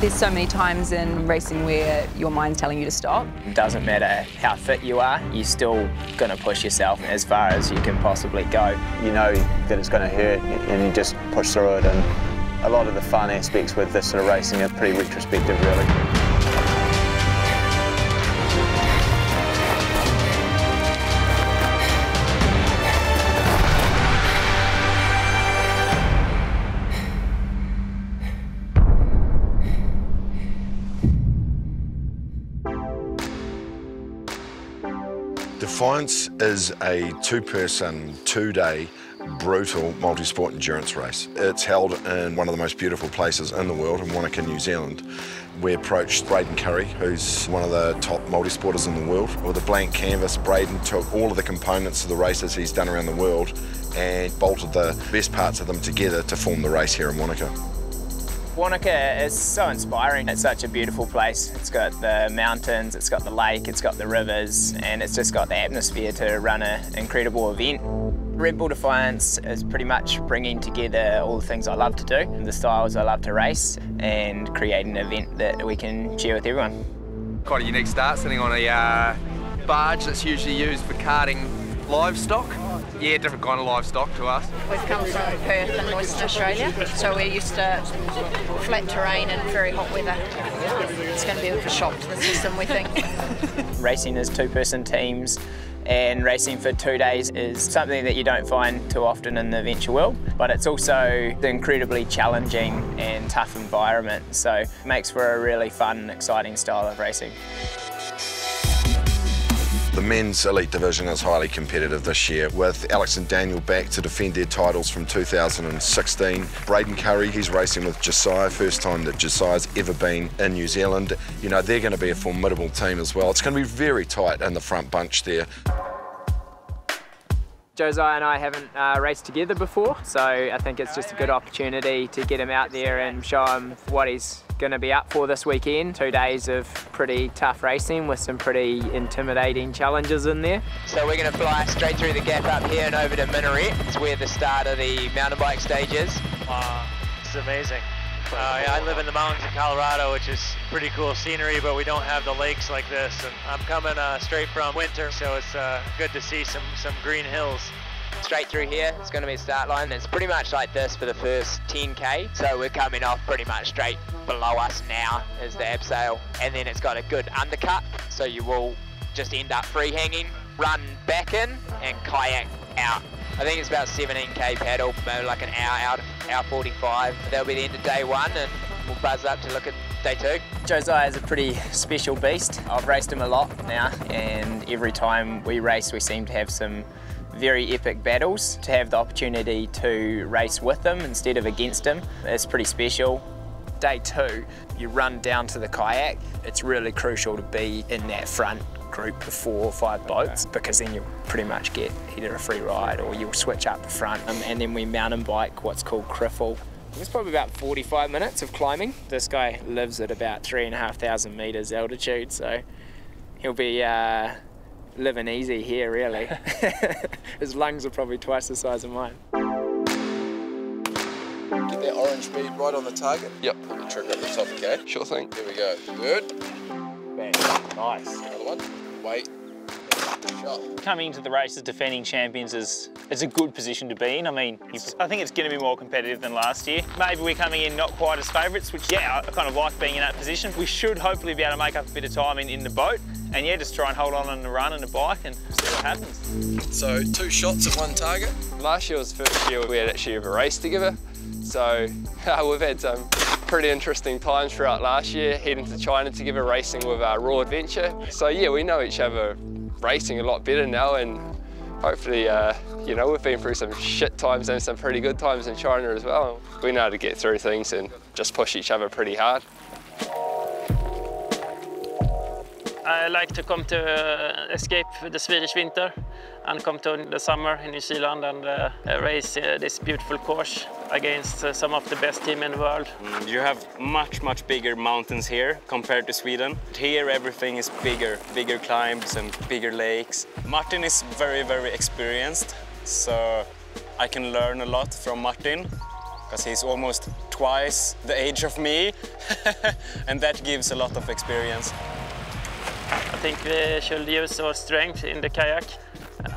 There's so many times in racing where your mind's telling you to stop. It doesn't matter how fit you are, you're still going to push yourself as far as you can possibly go. You know that it's going to hurt and you just push through it, and a lot of the fun aspects with this sort of racing are pretty retrospective, really. Defiance is a two-person, two-day brutal multi-sport endurance race. It's held in one of the most beautiful places in the world, in Wanaka, New Zealand. We approached Braden Currie, who's one of the top multi-sporters in the world. With a blank canvas, Braden took all of the components of the races he's done around the world and bolted the best parts of them together to form the race here in Wanaka. Wanaka is so inspiring. It's such a beautiful place. It's got the mountains, it's got the lake, it's got the rivers, and it's just got the atmosphere to run an incredible event. Bull Defiance is pretty much bringing together all the things I love to do, the styles I love to race, and creating an event that we can share with everyone. Quite a unique start, sitting on a barge that's usually used for carting livestock. Yeah, different kind of livestock to us. We've come from Perth in Western Australia, so we're used to flat terrain and very hot weather. It's going to be a bit of a shock to the system, we think. Racing is two-person teams, and racing for 2 days is something that you don't find too often in the venture world, but it's also an incredibly challenging and tough environment, so it makes for a really fun, exciting style of racing. The men's elite division is highly competitive this year, with Alex and Daniel back to defend their titles from 2016. Braden Currie, he's racing with Josiah, first time that Josiah's ever been in New Zealand. You know, they're going to be a formidable team as well. It's going to be very tight in the front bunch there. Josiah and I haven't raced together before, so I think it's just a good opportunity to get him out there and show him what he's going to be up for this weekend. 2 days of pretty tough racing with some pretty intimidating challenges in there. So we're going to fly straight through the gap up here and over to Minaret. It's where the start of the mountain bike stage is. Wow, it's amazing. Yeah, I live in the mountains of Colorado, which is pretty cool scenery, but we don't have the lakes like this. And I'm coming straight from winter, so it's good to see some green hills. Straight through here, it's going to be a start line. It's pretty much like this for the first 10K. So we're coming off pretty much straight below us now is the abseil. And then it's got a good undercut, so you will just end up free hanging, run back in and kayak out. I think it's about 17K paddle, maybe like an hour, hour 45. That'll be the end of day one, and we'll buzz up to look at day two. Josiah is a pretty special beast. I've raced him a lot now, and every time we race, we seem to have some very epic battles. To have the opportunity to race with him instead of against him is pretty special. Day two, you run down to the kayak. It's really crucial to be in that front group of 4 or 5 boats, because then you'll pretty much get either a free ride or you'll switch up the front. And then we mountain bike what's called criffle. It's probably about 45 minutes of climbing. This guy lives at about 3,500 meters altitude, so he'll be living easy here, really. His lungs are probably twice the size of mine. Get that orange bead right on the target. Yep. Trigger at the top, okay? Sure thing. Here we go. Good. Bang. Nice. Another one. Wait. Shot. Coming into the race as defending champions is a good position to be in. I mean, I think it's going to be more competitive than last year. Maybe we're coming in not quite as favourites, which, yeah, I kind of like being in that position. We should hopefully be able to make up a bit of time in the boat. And yeah, just try and hold on the run and the bike and see what happens. So 2 shots at 1 target. Last year was the first year we had actually ever raced together. So we've had some pretty interesting times throughout last year, heading to China together, racing with Raw Adventure. So yeah, we know each other racing a lot better now, and hopefully, you know, we've been through some shit times and some pretty good times in China as well. We know how to get through things and just push each other pretty hard. I like to come to escape the Swedish winter and come to the summer in New Zealand and race this beautiful course against some of the best team in the world. You have much bigger mountains here compared to Sweden. Here everything is bigger climbs and bigger lakes. Martin is very experienced, so I can learn a lot from Martin. because he's almost twice the age of me, and that gives a lot of experience. I think we should use our strength in the kayak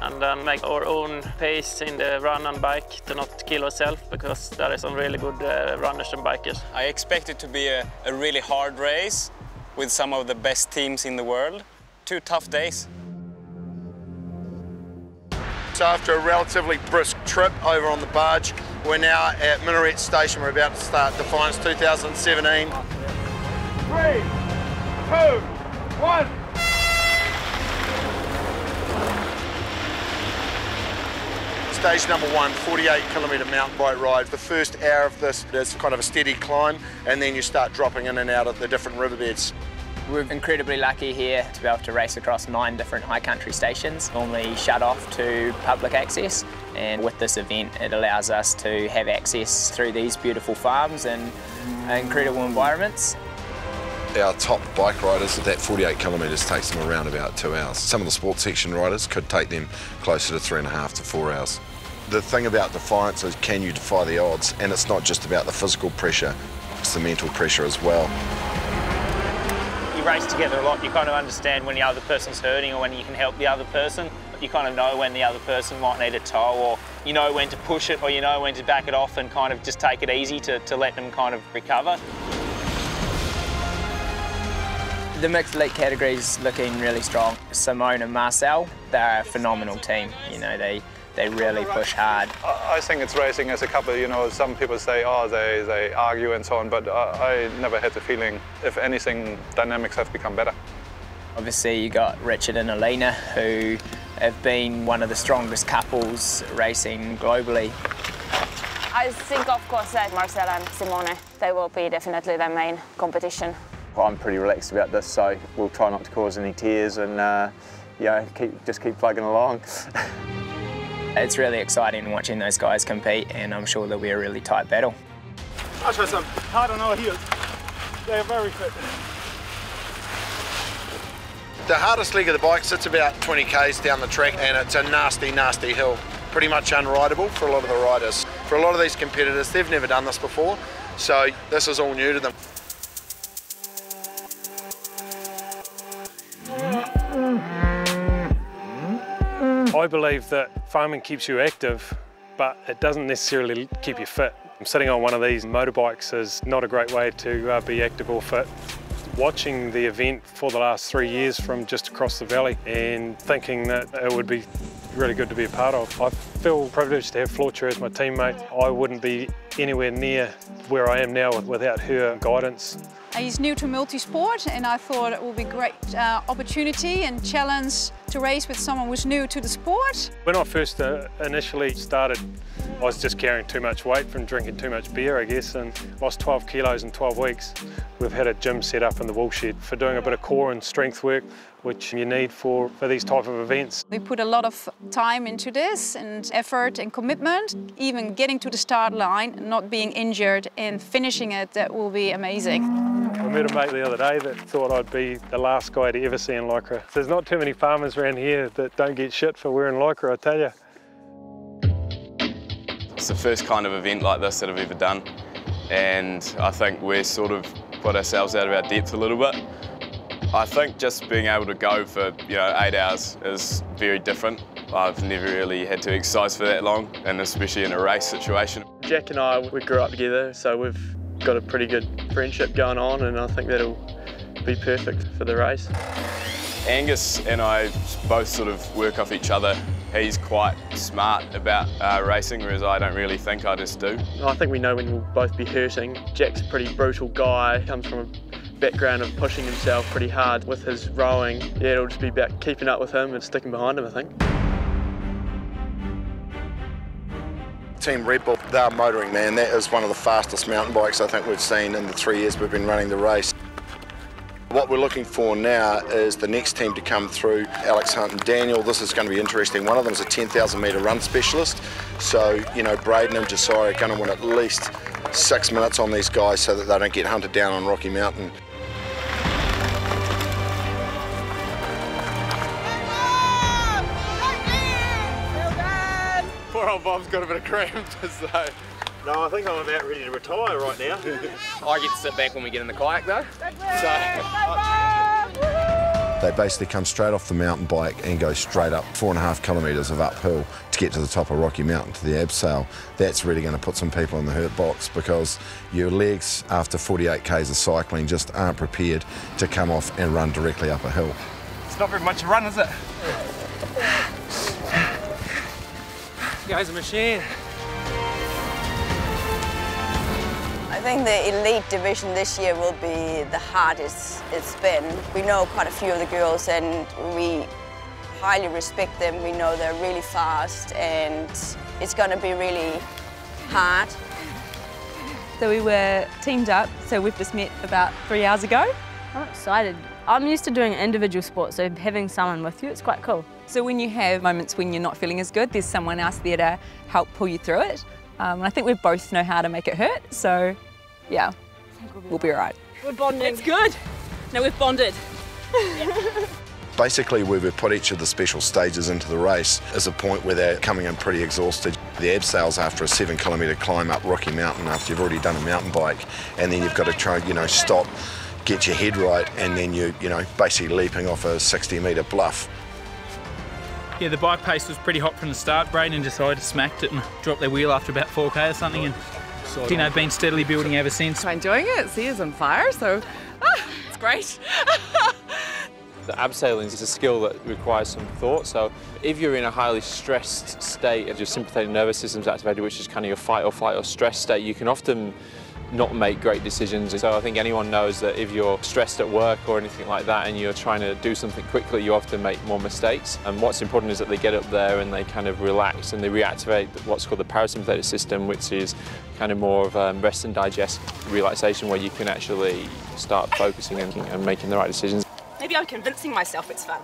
and then make our own pace in the run and bike to not kill ourselves, because there are some really good runners and bikers. I expect it to be a really hard race with some of the best teams in the world. 2 tough days. So after a relatively brisk trip over on the barge, we're now at Minaret Station. We're about to start Defiance 2017. 3, 2, 1. Stage number 1, 48-kilometre mountain bike ride. The first hour of this is kind of a steady climb, and then you start dropping in and out of the different riverbeds. We're incredibly lucky here to be able to race across 9 different high country stations, normally shut off to public access. And with this event, it allows us to have access through these beautiful farms and incredible environments. Our top bike riders, that 48 kilometres takes them around about 2 hours. Some of the sports section riders could take them closer to 3.5 to 4 hours. The thing about Defiance is, can you defy the odds? And it's not just about the physical pressure, it's the mental pressure as well. You race together a lot, you kind of understand when the other person's hurting or when you can help the other person. You kind of know when the other person might need a tow, or you know when to push it, or you know when to back it off and kind of just take it easy to let them kind of recover. The mixed elite category is looking really strong. Simone and Marcel, they're a phenomenal team. You know, they really push hard. I think it's racing as a couple. You know, some people say, oh, they argue and so on, but I never had the feeling, if anything, dynamics have become better. Obviously, you got Richard and Alina, who have been one of the strongest couples racing globally. I think, of course, that Marcel and Simone, they will be definitely the main competition. I'm pretty relaxed about this, so we'll try not to cause any tears and yeah, just keep plugging along. It's really exciting watching those guys compete, and I'm sure there'll be a really tight battle. I'll try some hard on our heels. They're very fit. The hardest leg of the bike sits about 20 k's down the track, and it's a nasty, nasty hill. Pretty much unrideable for a lot of the riders. For a lot of these competitors, they've never done this before, so this is all new to them. I believe that farming keeps you active, but it doesn't necessarily keep you fit. Sitting on one of these motorbikes is not a great way to be active or fit. Watching the event for the last 3 years from just across the valley and thinking that it would be really good to be a part of. I feel privileged to have Floorcher as my teammate. I wouldn't be anywhere near where I am now without her guidance. He's new to multisport, and I thought it would be a great opportunity and challenge to race with someone who's new to the sport. When I first initially started, I was just carrying too much weight from drinking too much beer, I guess, and lost 12 kilos in 12 weeks. We've had a gym set up in the wool shed for doing a bit of core and strength work, which you need for these type of events. We put a lot of time into this, and effort and commitment. Even getting to the start line, not being injured and finishing it, that will be amazing. I met a mate the other day that thought I'd be the last guy to ever see in Lycra. There's not too many farmers around here that don't get shit for wearing Lycra, I tell you. It's the first kind of event like this that I've ever done, and I think we're sort of put ourselves out of our depth a little bit. I think just being able to go for 8 hours is very different. I've never really had to exercise for that long, and especially in a race situation. Jack and I, we grew up together, so we've got a pretty good friendship going on, and I think that'll be perfect for the race. Angus and I both sort of work off each other. He's quite smart about racing, whereas I don't really think, I just do. I think we know when we'll both be hurting. Jack's a pretty brutal guy, comes from a background of pushing himself pretty hard with his rowing. Yeah, it'll just be about keeping up with him and sticking behind him, I think. Team Red Bull, they're motoring, man. That is one of the fastest mountain bikes I think we've seen in the 3 years we've been running the race. What we're looking for now is the next team to come through, Alex Hunt and Daniel. This is going to be interesting. One of them is a 10,000 metre run specialist. So, Braden and Josiah are going to want at least 6 minutes on these guys so that they don't get hunted down on Rocky Mountain. Poor old Bob's got a bit of cramp, so No, I think I'm about ready to retire right now. I get to sit back when we get in the kayak though. They basically come straight off the mountain bike and go straight up 4.5 kilometres of uphill to get to the top of Rocky Mountain to the abseil. That's really going to put some people in the hurt box because your legs after 48 k's of cycling just aren't prepared to come off and run directly up a hill. It's not very much to run, is it? This guy's a machine. I think the elite division this year will be the hardest it's been. We know quite a few of the girls and we highly respect them. We know they're really fast and it's going to be really hard. So we were teamed up, so we've just met about 3 hours ago. I'm excited. I'm used to doing individual sports, so having someone with you, it's quite cool. So when you have moments when you're not feeling as good, there's someone else there to help pull you through it. And I think we both know how to make it hurt, so yeah, we'll be all right. We're bonding. It's good. No, we've bonded. Basically, where we've put each of the special stages into the race is a point where they're coming in pretty exhausted. The abseils after a 7-kilometre climb up Rocky Mountain after you've already done a mountain bike, and then you've got to try, stop, get your head right, and then you basically leaping off a 60-metre bluff. Yeah, the bike pace was pretty hot from the start. Braden decided to smack it and drop their wheel after about 4k or something, and been steadily building ever since. I'm enjoying it. See, it's on fire, so it's great. The abseiling is a skill that requires some thought, so if you're in a highly stressed state and your sympathetic nervous system's activated, which is kind of your fight or flight or stress state, you can often not make great decisions. So I think anyone knows that if you're stressed at work or anything like that and you're trying to do something quickly, you often make more mistakes. And what's important is that they get up there and they kind of relax and they reactivate what's called the parasympathetic system, which is kind of more of rest and digest relaxation, where you can actually start focusing and making the right decisions. Maybe I'm convincing myself it's fun.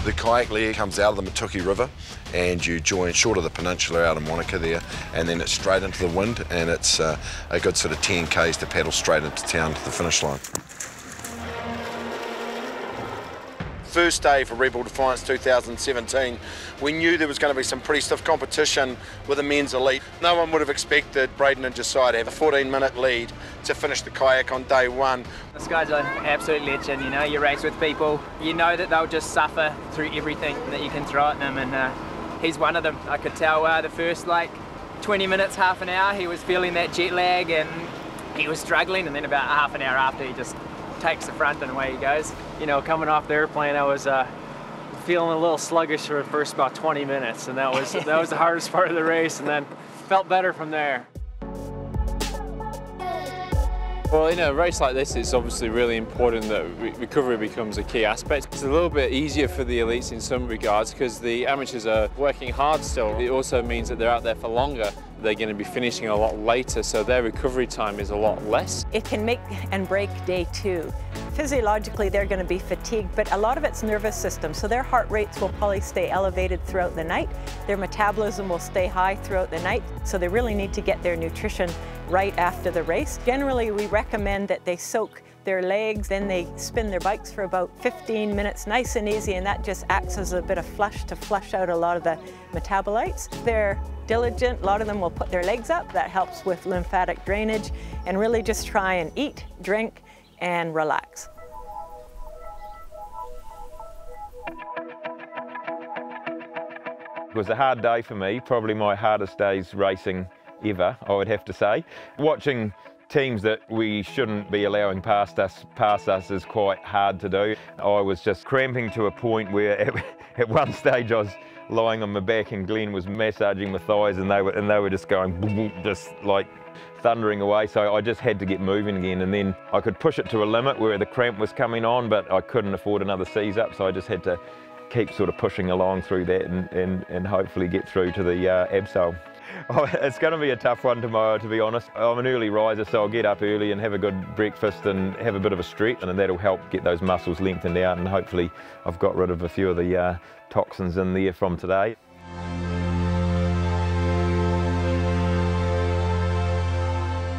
The kayak leg comes out of the Matuki River and you join short of the peninsula out in Wanaka there, and then it's straight into the wind, and it's a good sort of 10 k's to paddle straight into town to the finish line. First day for Bull Defiance 2017, we knew there was going to be some pretty stiff competition with the men's elite. No one would have expected Braden and Josiah to have a 14-minute lead to finish the kayak on day one. This guy's an absolute legend, you race with people, you know that they'll just suffer through everything that you can throw at them, and he's one of them. I could tell the first 20 minutes, half an hour, he was feeling that jet lag and he was struggling, and then about half an hour after he just takes the front and away he goes. Coming off the airplane, I was feeling a little sluggish for the first about 20 minutes, and that was the hardest part of the race, and then felt better from there. Well, in a race like this, it's obviously really important that recovery becomes a key aspect. It's a little bit easier for the elites in some regards because the amateurs are working hard still. It also means that they're out there for longer. They're going to be finishing a lot later, so their recovery time is a lot less. It can make and break day two. Physiologically, they're going to be fatigued, but a lot of it's nervous system, so their heart rates will probably stay elevated throughout the night. Their metabolism will stay high throughout the night, so they really need to get their nutrition right after the race. Generally, we recommend that they soak their legs, then they spin their bikes for about 15 minutes, nice and easy, and that just acts as a bit of flush to flush out a lot of the metabolites. They're diligent, a lot of them will put their legs up, that helps with lymphatic drainage, and really just try and eat, drink, and relax. It was a hard day for me, probably my hardest days racing ever, I would have to say. Watching teams that we shouldn't be allowing past us is quite hard to do. I was just cramping to a point where at one stage I was lying on my back and GLEN was massaging my thighs, and they were just going boom, boom, just like thundering away, so I just had to get moving again, and then I could push it to a limit where the cramp was coming on, but I couldn't afford another seize up, so I just had to keep sort of pushing along through that and hopefully get through to the abseil. Oh, it's going to be a tough one tomorrow, to be honest. I'm an early riser, so I'll get up early and have a good breakfast and have a bit of a stretch, and that'll help get those muscles lengthened out, and hopefully I've got rid of a few of the toxins in there from today.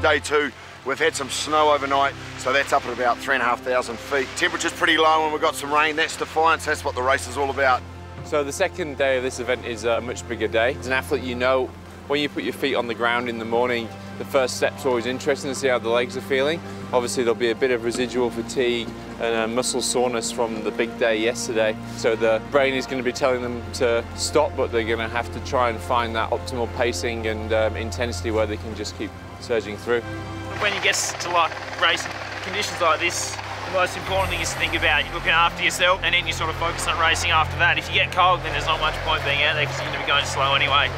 Day two, we've had some snow overnight, so that's up at about 3,500 feet. Temperature's pretty low and we've got some rain. That's Defiance, that's what the race is all about. So the second day of this event is a much bigger day. As an athlete, you know When you put your feet on the ground in the morning, the first step's always interesting to see how the legs are feeling. Obviously there'll be a bit of residual fatigue and muscle soreness from the big day yesterday. So the brain is going to be telling them to stop, but they're going to have to try and find that optimal pacing and intensity where they can just keep surging through. When you get to like racing conditions like this, the most important thing is to think about looking after yourself, and then you sort of focus on racing after that. If you get cold, then there's not much point being out there because you're going to be going slow anyway.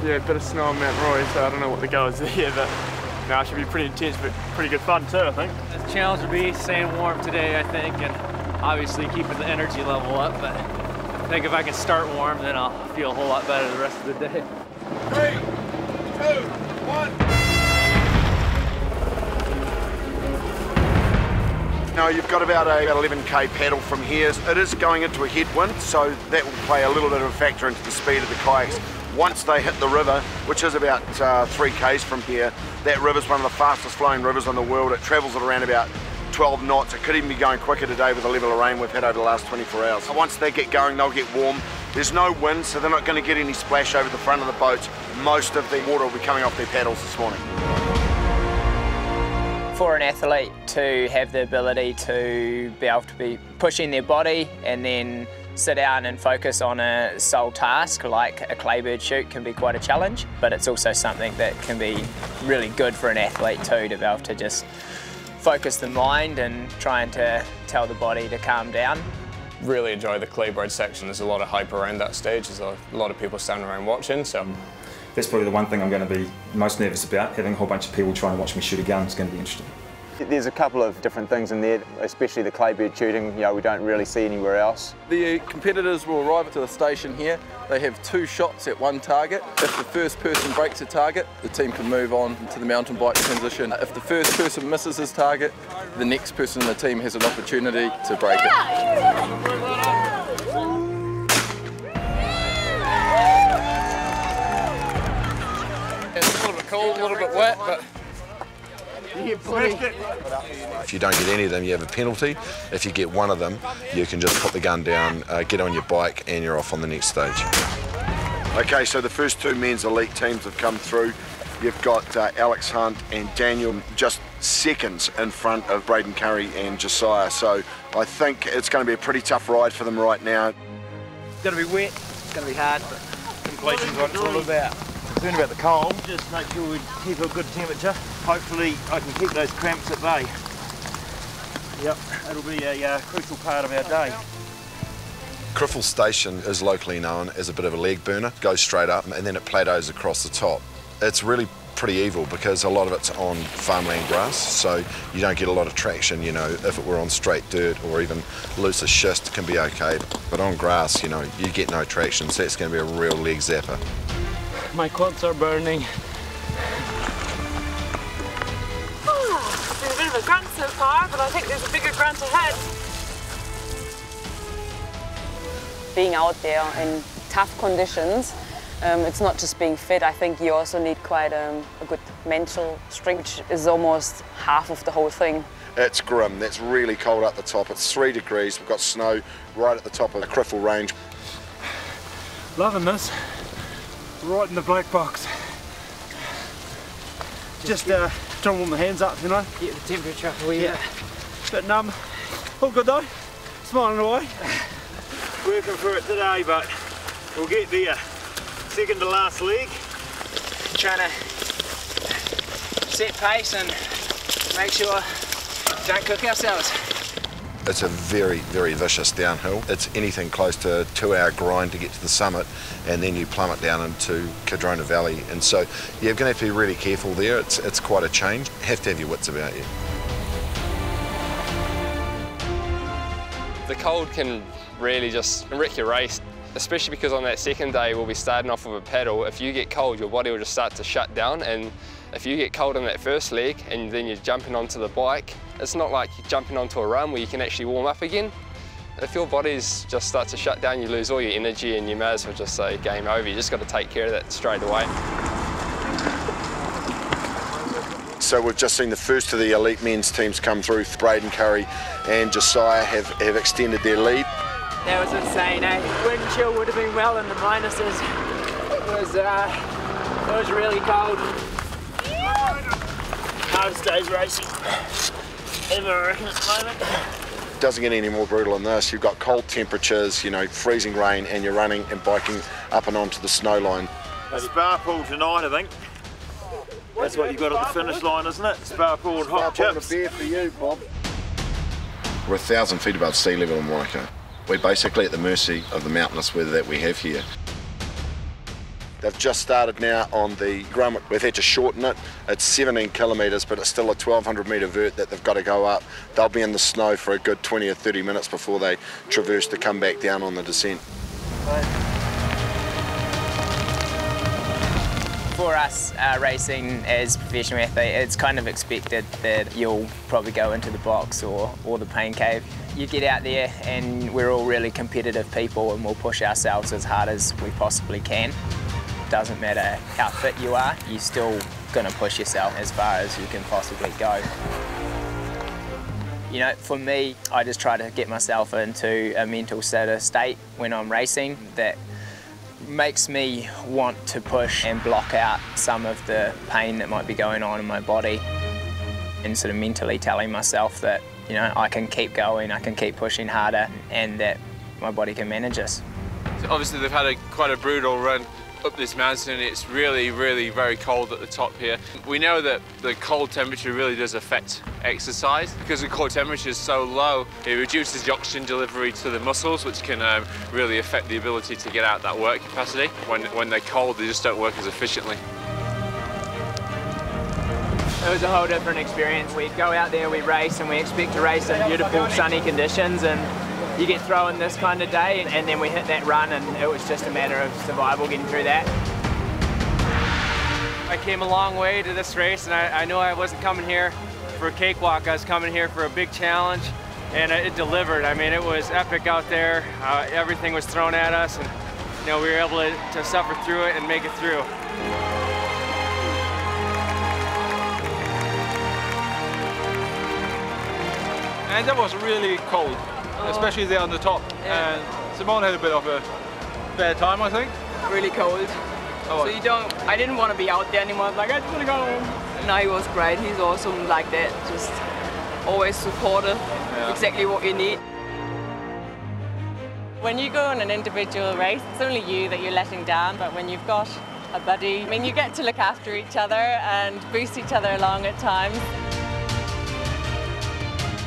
Yeah, a bit of snow on Mount Roy, so I don't know what the go is there, but no, it should be pretty intense, but pretty good fun too, I think. The challenge will be staying warm today, I think, and obviously keeping the energy level up, but I think if I can start warm, then I'll feel a whole lot better the rest of the day. 3, 2, 1. Now you've got about a 11k paddle from here. It is going into a headwind, so that will play a little bit of a factor into the speed of the kayaks. Once they hit the river, which is about 3k's from here, that river's one of the fastest flowing rivers in the world. It travels at around about 12 knots. It could even be going quicker today with the level of rain we've had over the last 24 hours. Once they get going, they'll get warm. There's no wind, so they're not going to get any splash over the front of the boats. Most of the water will be coming off their paddles this morning. For an athlete to have the ability to be able to be pushing their body and then sit down and focus on a sole task like a claybird shoot can be quite a challenge, but it's also something that can be really good for an athlete too, to be able to just focus the mind and trying to tell the body to calm down. Really enjoy the claybird section. There's a lot of hype around that stage. There's a lot of people standing around watching, so that's probably the one thing I'm going to be most nervous about. Having a whole bunch of people trying to watch me shoot a gun is going to be interesting. There's a couple of different things in there, especially the claybird shooting, we don't really see anywhere else. The competitors will arrive to the station here. They have 2 shots at one target. If the first person breaks a target, the team can move on to the mountain bike transition. If the first person misses his target, the next person in the team has an opportunity to break it. It's a little bit cold, a little bit wet, but if you don't get any of them, you have a penalty. If you get one of them, you can just put the gun down, get on your bike, and you're off on the next stage. Okay, so the first 2 men's elite teams have come through. You've got Alex Hunt and Daniel just seconds in front of Braden Currie and Josiah. So I think it's going to be a pretty tough ride for them right now. It's going to be wet, it's going to be hard, but completion's what it's all about. Concerned about the cold, just make sure we keep a good temperature. Hopefully I can keep those cramps at bay. Yep, it'll be a crucial part of our day. Criffle Station is locally known as a bit of a leg burner. Goes straight up and then it plateaus across the top. It's really pretty evil because a lot of it's on farmland grass, so you don't get a lot of traction. If it were on straight dirt or even looser schist, it can be okay, but on grass, you get no traction, so it's going to be a real leg zapper. My quads are burning. There's a bit of a grunt so far, but I think there's a bigger grunt ahead. Being out there in tough conditions, it's not just being fit. I think you also need quite a good mental strength, which is almost half of the whole thing. It's grim. That's really cold up the top. It's 3 degrees. We've got snow right at the top of the Criffle range. Loving this. Right in the black box. Just trying to warm the hands up, Get the temperature up a wee bit. Bit numb. All good though. Smiling away. Working for it today, but we'll get there. Second to last leg. Trying to set pace and make sure we don't cook ourselves. It's a very, very vicious downhill. It's anything close to a 2-hour grind to get to the summit, and then you plummet down into Cadrona Valley. And so you're going to have to be really careful there. It's quite a change. You have to have your wits about you. The cold can really just wreck your race, especially because on that second day we'll be starting off with a paddle. If you get cold, your body will just start to shut down, and if you get cold on that first leg and then you're jumping onto the bike, it's not like you're jumping onto a run where you can actually warm up again. If your body's just starts to shut down, you lose all your energy and you may as well just say game over. You just got to take care of that straight away. So we've just seen the first of the elite men's teams come through. Braden Currie and Josiah have extended their lead. That was insane, eh? Wind chill would have been well in the minuses. It was It was really cold. Hardest day's racing ever, I reckon, at the moment. Doesn't get any more brutal than this. You've got cold temperatures, you know, freezing rain, and you're running and biking up and onto the snow line. A spar pool tonight, I think. That's what you've got at the finish line, isn't it? Spar pool and hot chips. A beer for you, Bob. We're 1,000 feet above sea level in Wanaka. We're basically at the mercy of the mountainous weather that we have here. They've just started now on the Grummet. We've had to shorten it. It's 17 kilometres, but it's still a 1,200 metre vert that they've got to go up. They'll be in the snow for a good 20 or 30 minutes before they traverse to come back down on the descent. For us racing as professional athlete, it's kind of expected that you'll probably go into the box or the pain cave. You get out there and we're all really competitive people and we'll push ourselves as hard as we possibly can. Doesn't matter how fit you are, you're still going to push yourself as far as you can possibly go. You know, for me, I just try to get myself into a mental state when I'm racing that makes me want to push and block out some of the pain that might be going on in my body, and sort of mentally telling myself that, you know, I can keep going, I can keep pushing harder, and that my body can manage this. So obviously they've had quite a brutal run up this mountain. It's really, really very cold at the top here. We know that the cold temperature really does affect exercise. Because the cold temperature is so low, it reduces the oxygen delivery to the muscles, which can really affect the ability to get out that work capacity. When they're cold, they just don't work as efficiently. It was a whole different experience. We go out there, we race, and we expect to race in beautiful sunny conditions, and you get thrown this kind of day, and then we hit that run, and it was just a matter of survival getting through that. I came a long way to this race, and I knew I wasn't coming here for a cakewalk. I was coming here for a big challenge, and it delivered. I mean, it was epic out there. Everything was thrown at us, and you know, we were able to suffer through it and make it through. And that was really cold, especially there on the top. Yeah. And Simone had a bit of a bad time, I think. Really cold. Oh. So I didn't want to be out there anymore. I was like, I just want to go home. No, he was great. He's awesome like that. Just always supportive. Yeah. Exactly what you need. When you go on an individual race, it's only you that you're letting down, but when you've got a buddy, I mean, you get to look after each other and boost each other along at times.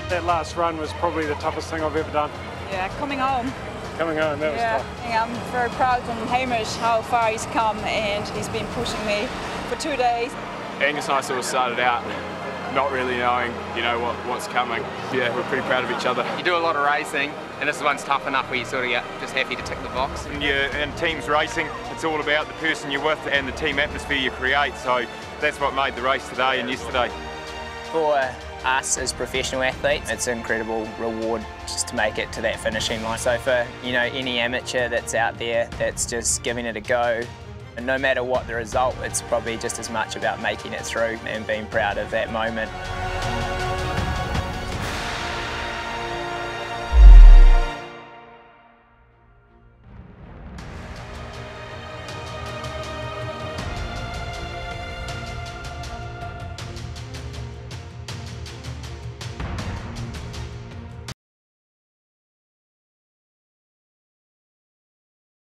That last run was probably the toughest thing I've ever done. Yeah, coming home. Coming home, that was tough. I'm very proud of Hamish, how far he's come, and he's been pushing me for 2 days. Angus and I sort of started out not really knowing, you know, what's coming. Yeah, we're pretty proud of each other. You do a lot of racing, and this one's tough enough where you sort of get just happy to tick the box. When you're in teams racing, it's all about the person you're with and the team atmosphere you create, so that's what made the race today and yesterday. For us as professional athletes, it's an incredible reward just to make it to that finishing line. So for, you know, any amateur that's out there that's just giving it a go, and no matter what the result, it's probably just as much about making it through and being proud of that moment.